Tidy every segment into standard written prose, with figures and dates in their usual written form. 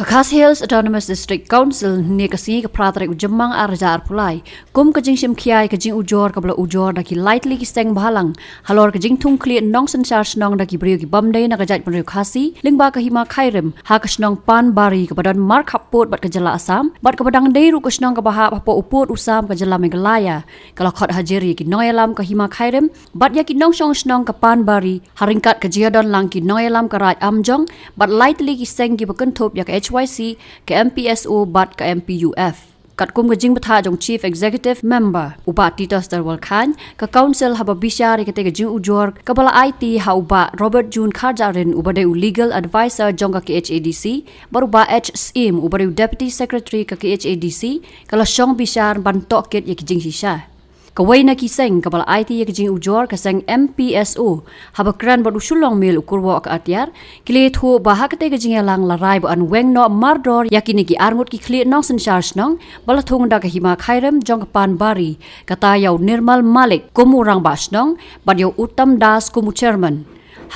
Kakas Hills Autonomous District Council ni kasi kapratrik ujemang arjar pulai kum kajing sim kiai kajing ujor kabla ujor daki lightly ki steng bahalang halor kajing tung kli nong sen charge nong daki brio ki bamdai na kajat penriu khasi lingba kahima khairem ha kasnong pan bari kebadan mark hapot bat kajala asam bat kebadang deiru kasnong kabaha hapo upot usam kajala megalaya kalau khot hajeri ki noyalam kahima khairem bat ya ki nong song snong ka pan bari haringkat kajiadon lang ki noyalam karaj amjong bat lightly ki steng ki bakentop ya HYC ke MPSO bat ke MPUF. Kat kum kejing betha jong Chief Executive Member ubat Tito Sterwal Khan ke Council haba bisyari kete kejing ujor kepala IT ha ubat Robert June Karjarin ubade Legal Advisor jong ke HADC baru ba HSIM ubade Deputy Secretary ke HADC kalau syong bisyar bantok ket ye kejing sisa. Kawai na kiseng kapal IT ya kejing ujor kaseng MPSO haba kran badu sulong mil ukurwo ak atyar kile thu bahak te kejing lang larai bu an weng no mardor yakini ki arngut ki kle nong sen charge nong bala thung da ka hima khairem jong pan bari kata yau Nirmal Malik kumurang bas nong bad yau Uttam Das kumu chairman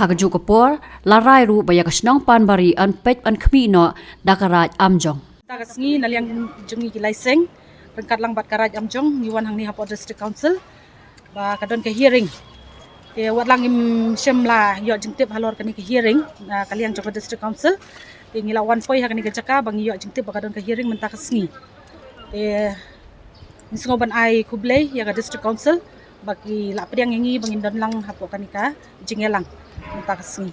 hagaju kapor larai ru baya kasnong pan bari an pet an khmi no dakaraj amjong ta kasngi naliang jungi ki laiseng rengkat lang bat karaj amjong niwan hang ni Hapot District Council ba kadon ke hearing ke wat lang im semla yo jengtip halor kani ke hearing kaliang jong District Council ke ngila wan poi ha kani ke caka bang yo jengtip ba kadon ke hearing menta kasngi ni singoban ai kublei ya ka District Council bagi la pediang ngi bangin don lang hapo kani ka jingelang menta kasngi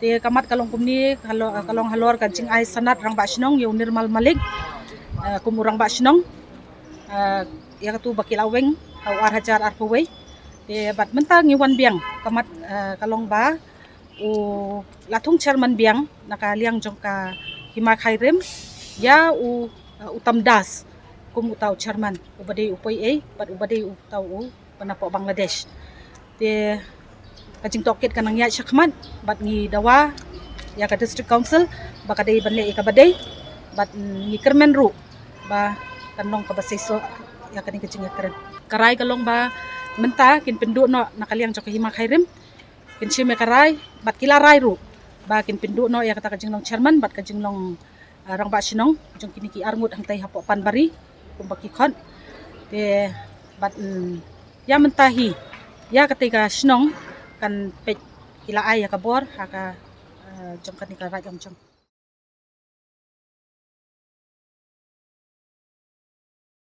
te kamat kalong kumni kalong halor ka jing ai sanat rang ba snong yo Nirmal Malik kumurang ba snong ya tu bakil aweng au ar hajar ar powei te bat mentang ngiwan biang kamat kalong ba u latung chairman biang nakaliang jongka hima khairem ya u Uttam Das kum utau chairman ubade upoi bat ubade utau u panapo Bangladesh te kajing toket kanang ya syakmat bat ngi dawa ya ka District Council bakadei banle ka badai bat ngi kermen ru ba kanong kabaseso ya kani kecing ya keren karai kalong ba menta kin penduk no nakaliang jok hima khairem kin chime karai bat kilarai ru ba kin penduk no ya kata kajing long chairman bat kajing long rang ba sinong jong kini ki arngut hang tai hapo pan bari kumbaki khon te bat ya mentahi ya ketika sinong kan pej kila ai ya kabor ha ka jong kani karai jong